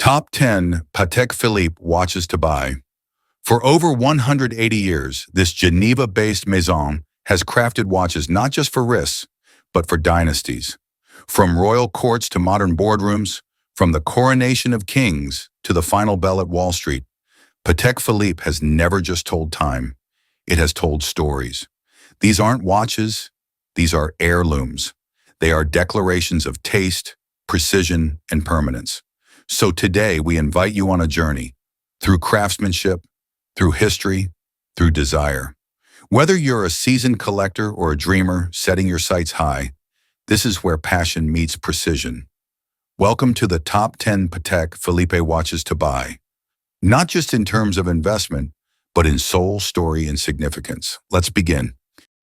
Top 10 Patek Philippe watches to buy. For over 180 years, this Geneva-based maison has crafted watches not just for wrists, but for dynasties. From royal courts to modern boardrooms, from the coronation of kings to the final bell at Wall Street, Patek Philippe has never just told time. It has told stories. These aren't watches, these are heirlooms. They are declarations of taste, precision, and permanence. So today we invite you on a journey through craftsmanship, through history, through desire. Whether you're a seasoned collector or a dreamer setting your sights high, this is where passion meets precision. Welcome to the top 10 Patek Philippe watches to buy. Not just in terms of investment, but in soul, story, and significance. Let's begin.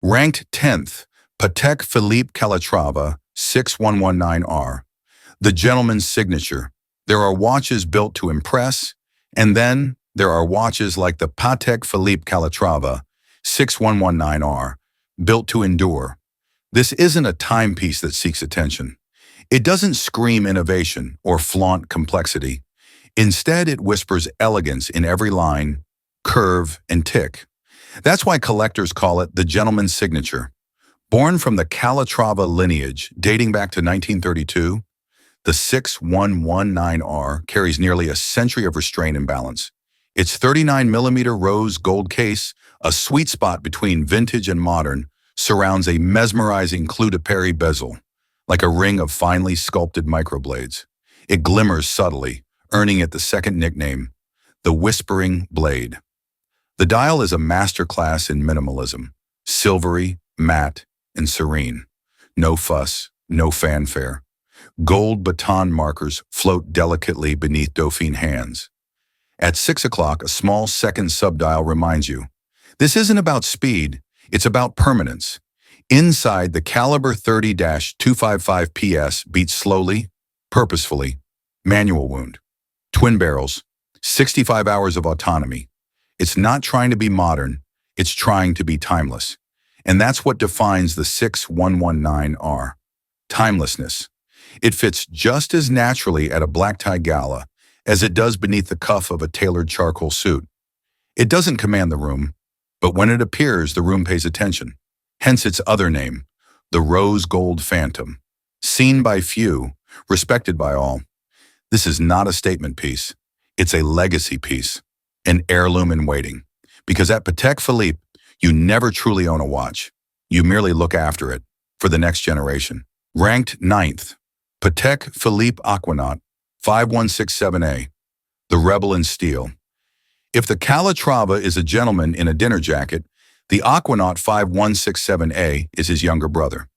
Ranked 10th, Patek Philippe Calatrava 6119R. The gentleman's signature. There are watches built to impress, and then there are watches like the Patek Philippe Calatrava 6119R, built to endure. This isn't a timepiece that seeks attention. It doesn't scream innovation or flaunt complexity. Instead, it whispers elegance in every line, curve, and tick. That's why collectors call it the gentleman's signature. Born from the Calatrava lineage dating back to 1932, the 6119R carries nearly a century of restraint and balance. Its 39mm rose gold case, a sweet spot between vintage and modern, surrounds a mesmerizing clou de Paris bezel, like a ring of finely sculpted microblades. It glimmers subtly, earning it the second nickname, the Whispering Blade. The dial is a masterclass in minimalism, silvery, matte, and serene. No fuss, no fanfare. Gold baton markers float delicately beneath Dauphine hands. At 6 o'clock, a small second subdial reminds you, this isn't about speed, it's about permanence. Inside, the caliber 30-255 PS beats slowly, purposefully, manual wound. Twin barrels, 65 hours of autonomy. It's not trying to be modern, it's trying to be timeless. And that's what defines the 6119R. Timelessness. It fits just as naturally at a black-tie gala as it does beneath the cuff of a tailored charcoal suit. It doesn't command the room, but when it appears, the room pays attention. Hence its other name, the Rose Gold Phantom. Seen by few, respected by all. This is not a statement piece. It's a legacy piece, an heirloom in waiting. Because at Patek Philippe, you never truly own a watch. You merely look after it for the next generation. Ranked 9th, Patek Philippe Aquanaut 5167A, the rebel in steel. If the Calatrava is a gentleman in a dinner jacket, the Aquanaut 5167A is his younger brother.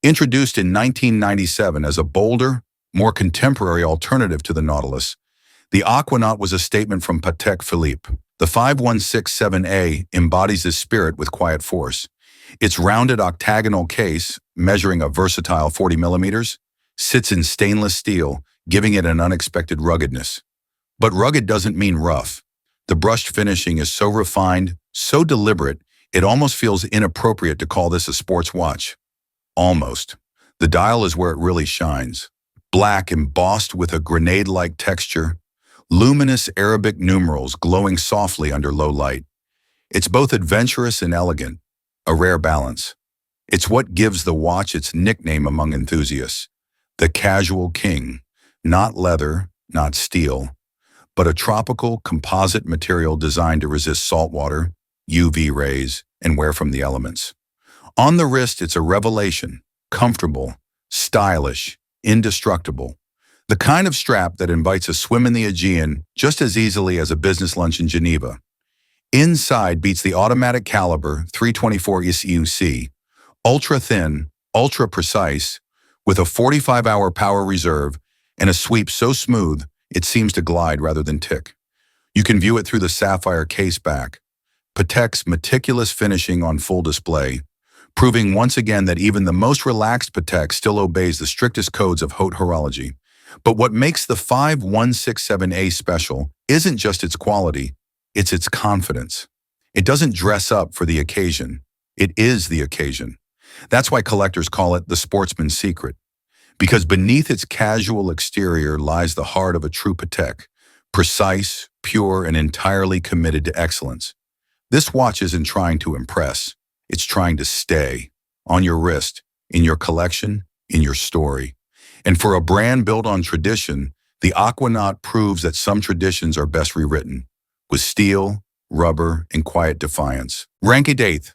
Introduced in 1997 as a bolder, more contemporary alternative to the Nautilus, the Aquanaut was a statement from Patek Philippe. The 5167A embodies this spirit with quiet force. Its rounded octagonal case, measuring a versatile 40mm, sits in stainless steel, giving it an unexpected ruggedness. But rugged doesn't mean rough. The brushed finishing is so refined, so deliberate, it almost feels inappropriate to call this a sports watch. Almost. The dial is where it really shines. Black embossed with a grenade-like texture, luminous Arabic numerals glowing softly under low light. It's both adventurous and elegant, a rare balance. It's what gives the watch its nickname among enthusiasts. The casual king, not leather, not steel, but a tropical composite material designed to resist saltwater, UV rays, and wear from the elements. On the wrist, it's a revelation, comfortable, stylish, indestructible. The kind of strap that invites a swim in the Aegean just as easily as a business lunch in Geneva. Inside beats the automatic caliber 324 SEUC, ultra-thin, ultra-precise, with a 45-hour power reserve and a sweep so smooth it seems to glide rather than tick. You can view it through the sapphire case back. Patek's meticulous finishing on full display, proving once again that even the most relaxed Patek still obeys the strictest codes of HauteHorlogerie. But what makes the 5167A special isn't just its quality, it's its confidence. It doesn't dress up for the occasion. It is the occasion. That's why collectors call it the sportsman's secret. Because beneath its casual exterior lies the heart of a true Patek, precise, pure, and entirely committed to excellence. This watch isn't trying to impress, it's trying to stay on your wrist, in your collection, in your story. And for a brand built on tradition, the Aquanaut proves that some traditions are best rewritten, with steel, rubber, and quiet defiance. Ranked 8th,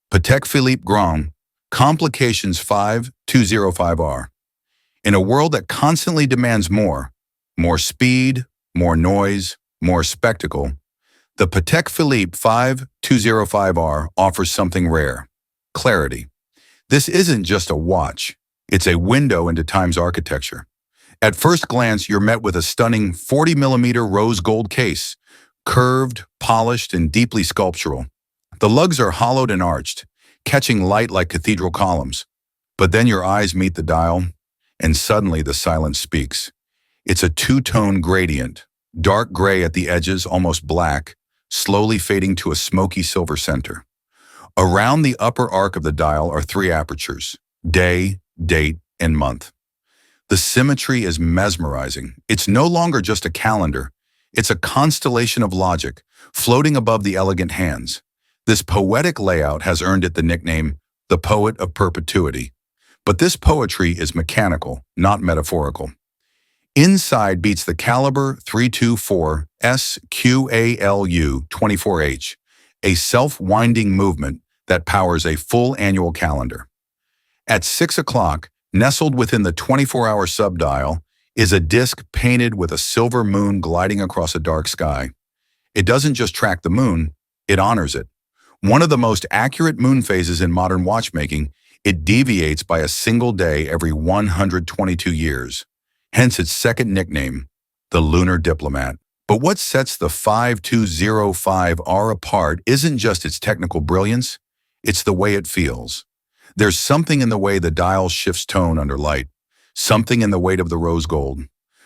Patek Philippe Grand, Complications 5205R. In a world that constantly demands more speed, more noise, more spectacle, the Patek Philippe 5205R offers something rare: clarity. This isn't just a watch, it's a window into time's architecture. At first glance, you're met with a stunning 40mm rose gold case, curved, polished, and deeply sculptural. The lugs are hollowed and arched, catching light like cathedral columns. But then your eyes meet the dial, and suddenly the silence speaks. It's a two-tone gradient, dark gray at the edges, almost black, slowly fading to a smoky silver center. Around the upper arc of the dial are three apertures: day, date, and month. The symmetry is mesmerizing. It's no longer just a calendar. It's a constellation of logic, floating above the elegant hands. This poetic layout has earned it the nickname, the poet of perpetuity. But this poetry is mechanical, not metaphorical. Inside beats the caliber 324 SQALU 24H, a self-winding movement that powers a full annual calendar. At 6 o'clock, nestled within the 24-hour subdial, is a disc painted with a silver moon gliding across a dark sky. It doesn't just track the moon, it honors it. One of the most accurate moon phases in modern watchmaking, it deviates by a single day every 122 years. Hence its second nickname, the Lunar Diplomat. But what sets the 5205R apart isn't just its technical brilliance, it's the way it feels. There's something in the way the dial shifts tone under light, something in the weight of the rose gold,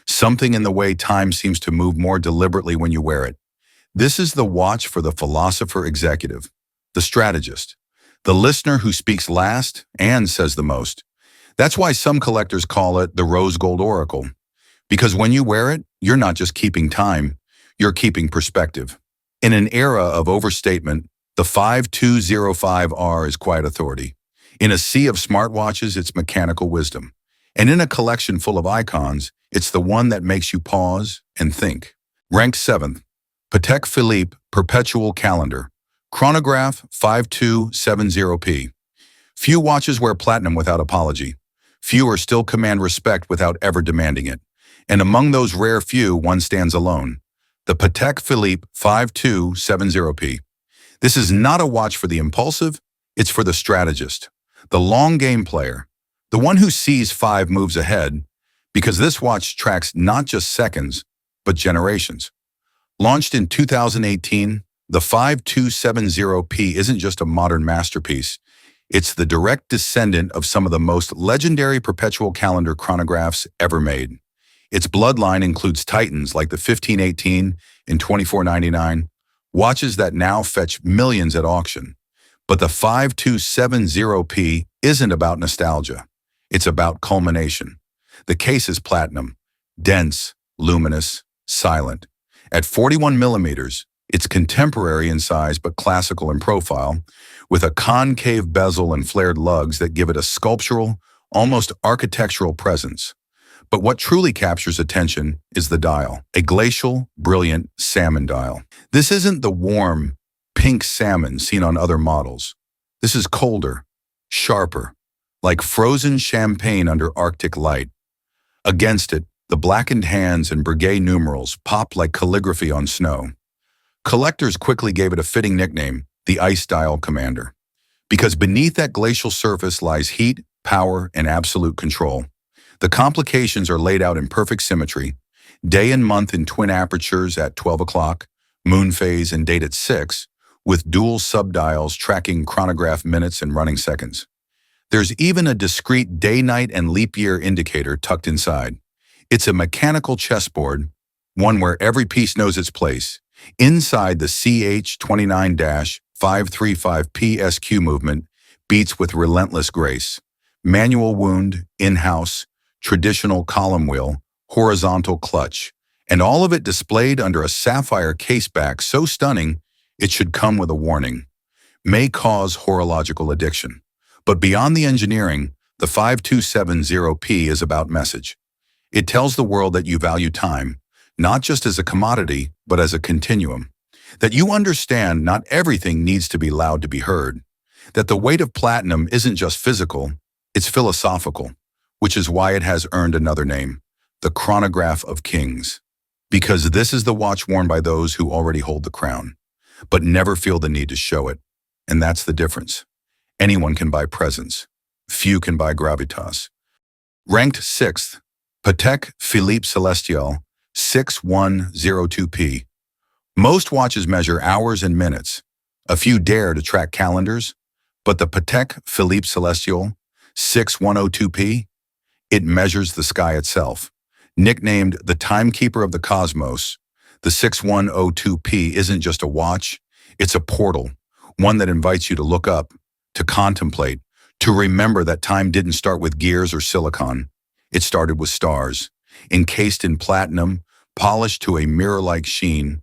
something in the way time seems to move more deliberately when you wear it. This is the watch for the philosopher executive, the strategist, the listener who speaks last and says the most. That's why some collectors call it the rose gold oracle. Because when you wear it, you're not just keeping time, you're keeping perspective. In an era of overstatement, the 5205R is quiet authority. In a sea of smartwatches, it's mechanical wisdom. And in a collection full of icons, it's the one that makes you pause and think. Ranked 7th, Patek Philippe Perpetual Calendar, Chronograph 5270P. Few watches wear platinum without apology. Fewer still command respect without ever demanding it. And among those rare few, one stands alone: the Patek Philippe 5270P. This is not a watch for the impulsive, it's for the strategist, the long game player, the one who sees 5 moves ahead, because this watch tracks not just seconds, but generations. Launched in 2018, the 5270P isn't just a modern masterpiece. It's the direct descendant of some of the most legendary perpetual calendar chronographs ever made. Its bloodline includes titans like the 1518 and 2499, watches that now fetch millions at auction. But the 5270P isn't about nostalgia. It's about culmination. The case is platinum, dense, luminous, silent. At 41 millimeters, it's contemporary in size but classical in profile, with a concave bezel and flared lugs that give it a sculptural, almost architectural presence. But what truly captures attention is the dial, a glacial, brilliant salmon dial. This isn't the warm, pink salmon seen on other models. This is colder, sharper, like frozen champagne under Arctic light. Against it, the blackened hands and Breguet numerals pop like calligraphy on snow. Collectors quickly gave it a fitting nickname, the Ice Dial Commander, because beneath that glacial surface lies heat, power, and absolute control. The complications are laid out in perfect symmetry: day and month in twin apertures at 12 o'clock, moon phase and date at 6, with dual subdials tracking chronograph minutes and running seconds. There's even a discrete day-night and leap year indicator tucked inside. It's a mechanical chessboard, one where every piece knows its place. Inside, the CH29-535P SQ movement beats with relentless grace. Manual wound, in-house, traditional column wheel, horizontal clutch, and all of it displayed under a sapphire caseback so stunning it should come with a warning. May cause horological addiction. But beyond the engineering, the 5270P is about message. It tells the world that you value time, not just as a commodity, but as a continuum. That you understand not everything needs to be loud to be heard. That the weight of platinum isn't just physical, it's philosophical, which is why it has earned another name, the Chronograph of Kings. Because this is the watch worn by those who already hold the crown, but never feel the need to show it. And that's the difference. Anyone can buy presents. Few can buy gravitas. Ranked 6th, Patek Philippe Celestial, 6102P. Most watches measure hours and minutes. A few dare to track calendars, but the Patek Philippe Celestial, 6102P, it measures the sky itself. Nicknamed the timekeeper of the cosmos, the 6102P isn't just a watch, it's a portal, one that invites you to look up, to contemplate, to remember that time didn't start with gears or silicon. It started with stars, encased in platinum, polished to a mirror-like sheen.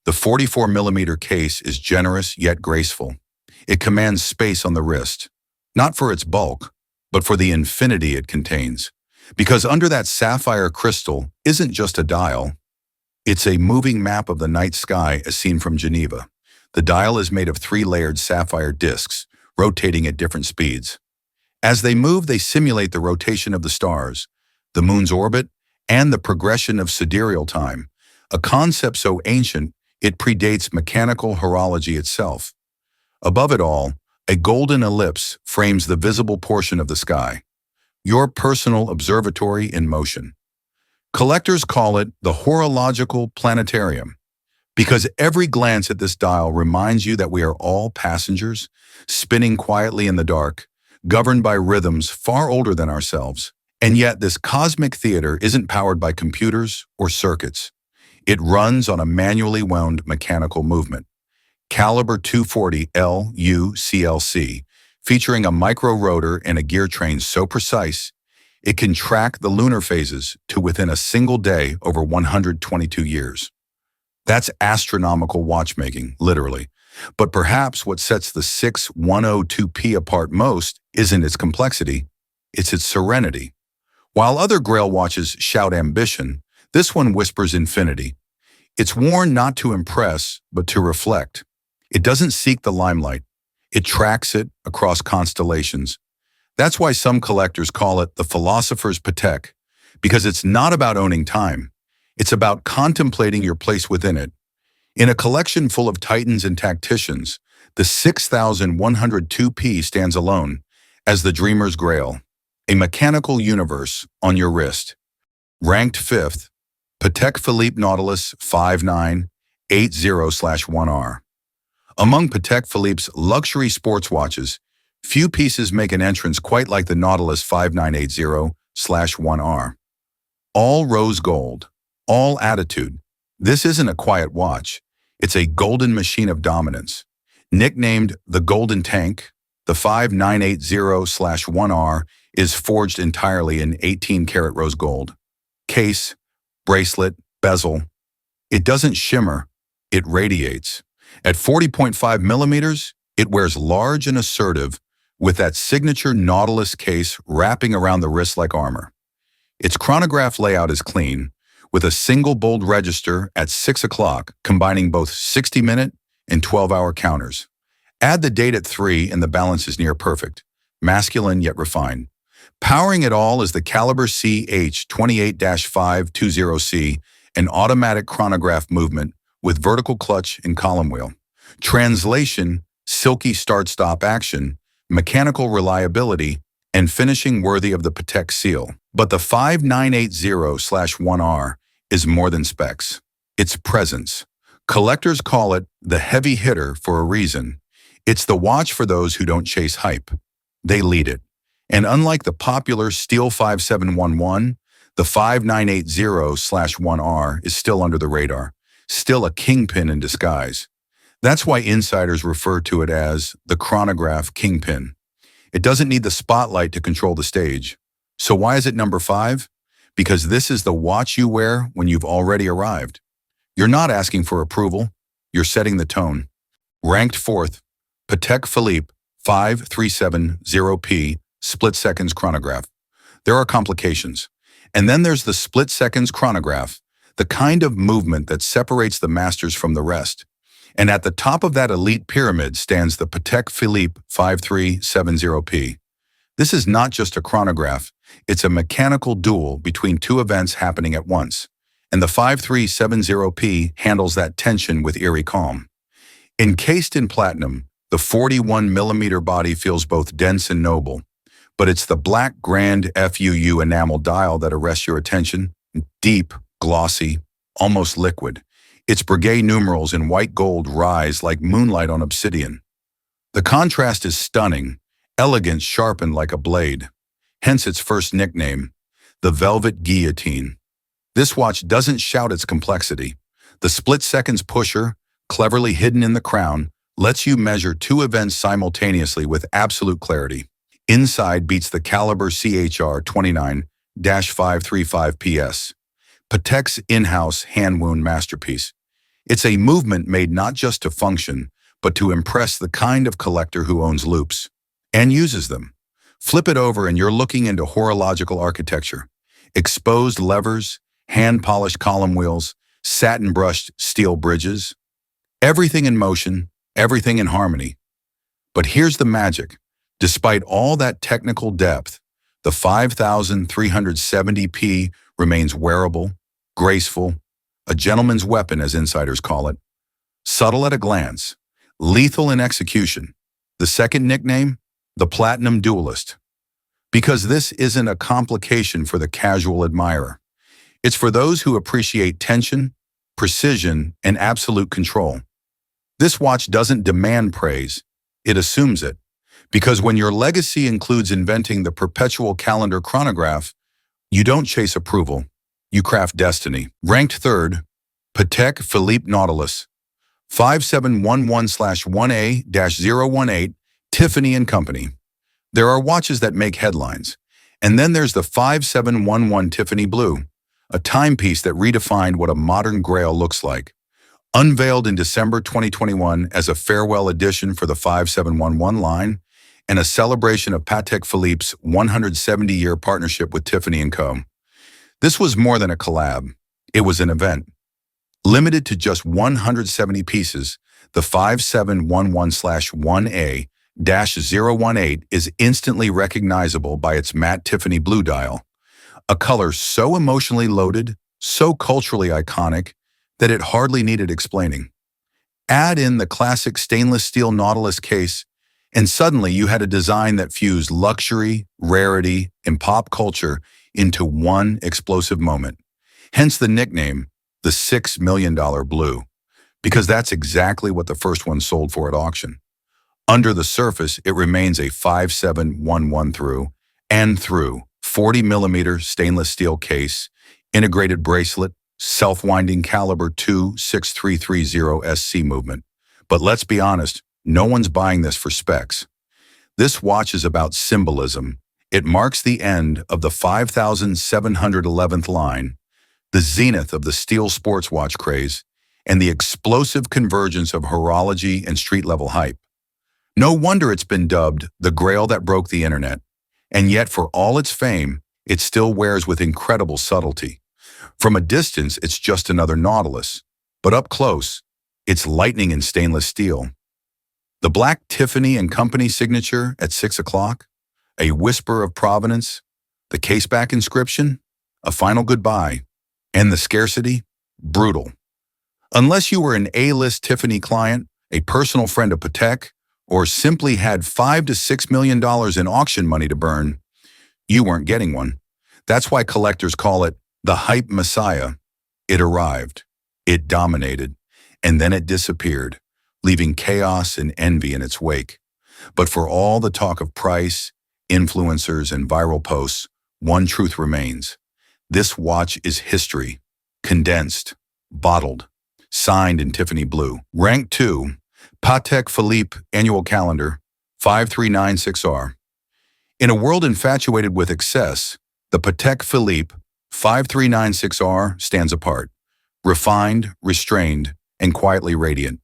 The 44mm case is generous yet graceful. It commands space on the wrist, not for its bulk, but for the infinity it contains. Because under that sapphire crystal isn't just a dial, it's a moving map of the night sky as seen from Geneva. The dial is made of 3-layered sapphire discs, rotating at different speeds. As they move, they simulate the rotation of the stars, the moon's orbit, and the progression of sidereal time, a concept so ancient it predates mechanical horology itself. Above it all, a golden ellipse frames the visible portion of the sky, your personal observatory in motion. Collectors call it the horological planetarium, because every glance at this dial reminds you that we are all passengers, spinning quietly in the dark, governed by rhythms far older than ourselves. And yet this cosmic theater isn't powered by computers or circuits. It runs on a manually wound mechanical movement. Caliber 240 LU-CLC, featuring a micro rotor and a gear train so precise, it can track the lunar phases to within a single day over 122 years. That's astronomical watchmaking, literally. But perhaps what sets the 6102P apart most isn't its complexity, it's its serenity. While other Grail watches shout ambition, this one whispers infinity. It's worn not to impress, but to reflect. It doesn't seek the limelight. It tracks it across constellations. That's why some collectors call it the philosopher's Patek, because it's not about owning time. It's about contemplating your place within it. In a collection full of titans and tacticians, the 6102P stands alone as the dreamer's grail, a mechanical universe on your wrist. Ranked 5th, Patek Philippe Nautilus 5980/1R. Among Patek Philippe's luxury sports watches, few pieces make an entrance quite like the Nautilus 5980/1R. All rose gold, all attitude. This isn't a quiet watch. It's a golden machine of dominance. Nicknamed the Golden Tank, the 5980/1R is forged entirely in 18-karat rose gold. Case, bracelet, bezel. It doesn't shimmer, it radiates. At 40.5 millimeters, it wears large and assertive with that signature Nautilus case wrapping around the wrist like armor. Its chronograph layout is clean, with a single bold register at 6 o'clock, combining both 60-minute and 12-hour counters. Add the date at 3 and the balance is near perfect, masculine yet refined. Powering it all is the Caliber CH28-520C, an automatic chronograph movement with vertical clutch and column wheel. Translation, silky start-stop action, mechanical reliability, and finishing worthy of the Patek seal. But the 5980/1R is more than specs. It's presence. Collectors call it the heavy hitter for a reason. It's the watch for those who don't chase hype. They lead it. And unlike the popular Steel 5711, the 5980/1R is still under the radar, still a kingpin in disguise. That's why insiders refer to it as the chronograph kingpin. It doesn't need the spotlight to control the stage. So why is it number 5? Because this is the watch you wear when you've already arrived. You're not asking for approval, you're setting the tone. Ranked 4th, Patek Philippe 5370P split seconds chronograph. There are complications. And then there's the split seconds chronograph, the kind of movement that separates the masters from the rest. And at the top of that elite pyramid stands the Patek Philippe 5370P. This is not just a chronograph, it's a mechanical duel between two events happening at once. And the 5370P handles that tension with eerie calm. Encased in platinum, the 41mm body feels both dense and noble. But it's the black grand FUU enamel dial that arrests your attention. Deep, glossy, almost liquid. Its Breguet numerals in white gold rise like moonlight on obsidian. The contrast is stunning, elegance sharpened like a blade. Hence its first nickname, the Velvet Guillotine. This watch doesn't shout its complexity. The split seconds pusher, cleverly hidden in the crown, lets you measure two events simultaneously with absolute clarity. Inside beats the caliber CHR 29-535 PS. Patek's in-house hand-wound masterpiece. It's a movement made not just to function, but to impress the kind of collector who owns loops and uses them. Flip it over and you're looking into horological architecture. Exposed levers, hand-polished column wheels, satin-brushed steel bridges. Everything in motion, everything in harmony. But here's the magic. Despite all that technical depth, the 5370P remains wearable, graceful, a gentleman's weapon as insiders call it, subtle at a glance, lethal in execution. The second nickname, the Platinum Duelist. Because this isn't a complication for the casual admirer. It's for those who appreciate tension, precision, and absolute control. This watch doesn't demand praise, it assumes it. Because when your legacy includes inventing the Perpetual calendar chronograph, you don't chase approval, you craft destiny. Ranked 3rd, Patek Philippe Nautilus, 5711/1A-018, Tiffany and Company. There are watches that make headlines. And then there's the 5711 Tiffany Blue, a timepiece that redefined what a modern grail looks like. Unveiled in December 2021 as a farewell edition for the 5711 line, and a celebration of Patek Philippe's 170-year partnership with Tiffany & Co. This was more than a collab. It was an event. Limited to just 170 pieces, the 5711/1A-018 is instantly recognizable by its matte Tiffany blue dial, a color so emotionally loaded, so culturally iconic, that it hardly needed explaining. Add in the classic stainless steel Nautilus case, and suddenly you had a design that fused luxury, rarity, and pop culture into one explosive moment. Hence the nickname, the $6 million Blue, because that's exactly what the first one sold for at auction. Under the surface, it remains a 5711 through 40mm stainless steel case, integrated bracelet, self-winding caliber 26330 SC movement. But let's be honest, no one's buying this for specs. This watch is about symbolism. It marks the end of the 5711th line, the zenith of the steel sports watch craze, and the explosive convergence of horology and street-level hype. No wonder it's been dubbed the grail that broke the internet. And yet, for all its fame, it still wears with incredible subtlety. From a distance, it's just another Nautilus. But up close, it's lightning in stainless steel. The black Tiffany and Company signature at 6 o'clock, a whisper of provenance, the caseback inscription, a final goodbye, and the scarcity, brutal. Unless you were an A-list Tiffany client, a personal friend of Patek, or simply had $5 to $6 million in auction money to burn, you weren't getting one. That's why collectors call it the hype messiah. It arrived, it dominated, and then it disappeared, leaving chaos and envy in its wake. But for all the talk of price, influencers, and viral posts, one truth remains. This watch is history, condensed, bottled, signed in Tiffany blue. Rank 2, Patek Philippe Annual Calendar, 5396R. In a world infatuated with excess, The Patek Philippe 5396R stands apart, refined, restrained, and quietly radiant.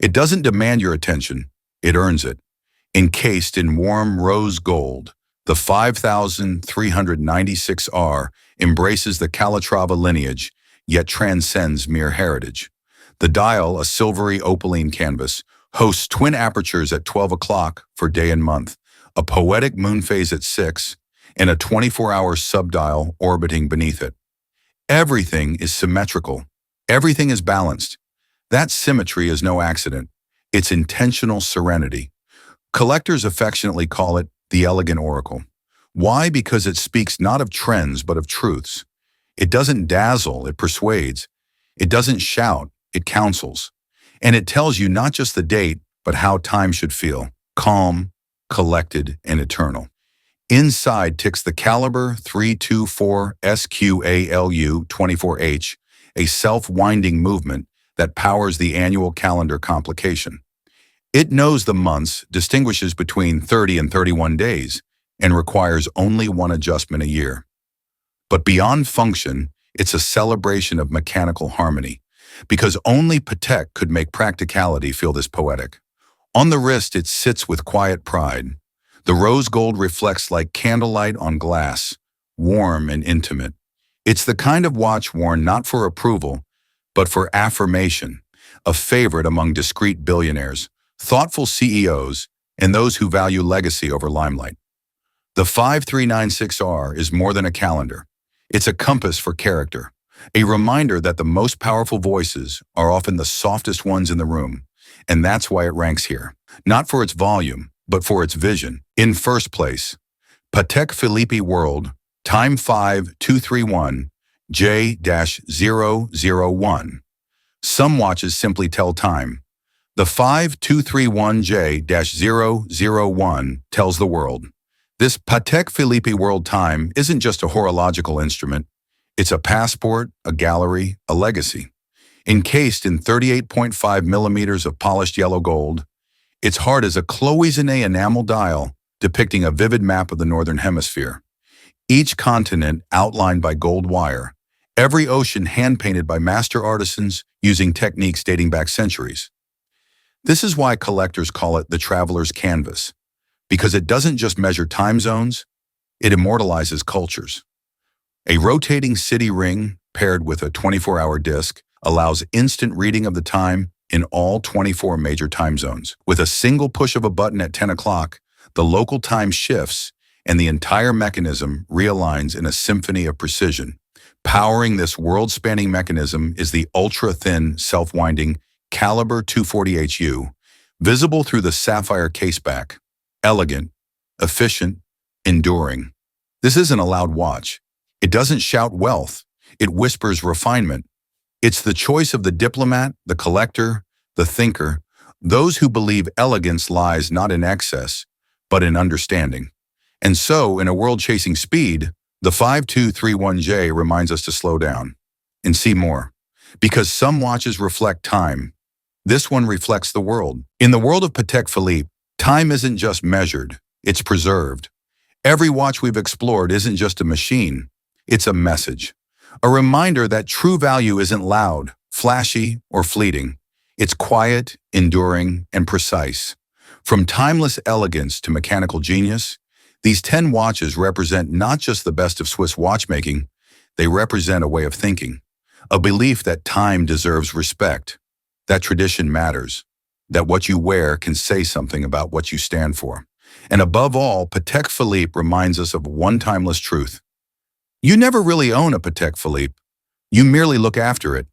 It doesn't demand your attention, it earns it. Encased in warm rose gold, the 5396R embraces the Calatrava lineage, yet transcends mere heritage. The dial, a silvery opaline canvas, hosts twin apertures at 12 o'clock for day and month, a poetic moon phase at 6, and a 24-hour subdial orbiting beneath it. Everything is symmetrical. Everything is balanced. That symmetry is no accident. It's intentional serenity. Collectors affectionately call it the elegant oracle. Why? Because it speaks not of trends, but of truths. It doesn't dazzle, it persuades. It doesn't shout, it counsels. And it tells you not just the date, but how time should feel: calm, collected, and eternal. Inside ticks the caliber 324 SQALU 24H, a self-winding movement that powers the annual calendar complication. It knows the months, distinguishes between 30 and 31 days, and requires only one adjustment a year. But beyond function, it's a celebration of mechanical harmony, because only Patek could make practicality feel this poetic. On the wrist, it sits with quiet pride. The rose gold reflects like candlelight on glass, warm and intimate. It's the kind of watch worn not for approval, but for affirmation, a favorite among discreet billionaires, thoughtful CEOs, and those who value legacy over limelight. The 5396R is more than a calendar. It's a compass for character, a reminder that the most powerful voices are often the softest ones in the room, and that's why it ranks here, not for its volume, but for its vision. In first place, Patek Philippe World, Time 5231, J-001. Some watches simply tell time. The 5231J-001 tells the world. This Patek Philippe World Time isn't just a horological instrument. It's a passport, a gallery, a legacy. Encased in 38.5 millimeters of polished yellow gold, its heart is a cloisonné enamel dial depicting a vivid map of the Northern Hemisphere. Each continent outlined by gold wire, every ocean hand-painted by master artisans using techniques dating back centuries. This is why collectors call it the traveler's canvas, because it doesn't just measure time zones, it immortalizes cultures. A rotating city ring paired with a 24-hour disc allows instant reading of the time in all 24 major time zones. With a single push of a button at 10 o'clock, the local time shifts and the entire mechanism realigns in a symphony of precision. Powering this world-spanning mechanism is the ultra-thin, self-winding Caliber 240HU, visible through the sapphire caseback. Elegant, efficient, enduring. This isn't a loud watch. It doesn't shout wealth. It whispers refinement. It's the choice of the diplomat, the collector, the thinker, those who believe elegance lies not in excess, but in understanding. And so, in a world chasing speed, the 5231J reminds us to slow down and see more. Because some watches reflect time, this one reflects the world. In the world of Patek Philippe, time isn't just measured, it's preserved. Every watch we've explored isn't just a machine, it's a message. A reminder that true value isn't loud, flashy, or fleeting. It's quiet, enduring, and precise. From timeless elegance to mechanical genius, these 10 watches represent not just the best of Swiss watchmaking, they represent a way of thinking, a belief that time deserves respect, that tradition matters, that what you wear can say something about what you stand for. And above all, Patek Philippe reminds us of one timeless truth. You never really own a Patek Philippe. You merely look after it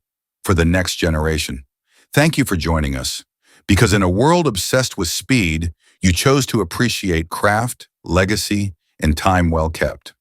for the next generation. Thank you for joining us, because in a world obsessed with speed, you chose to appreciate craft, legacy, and time well kept.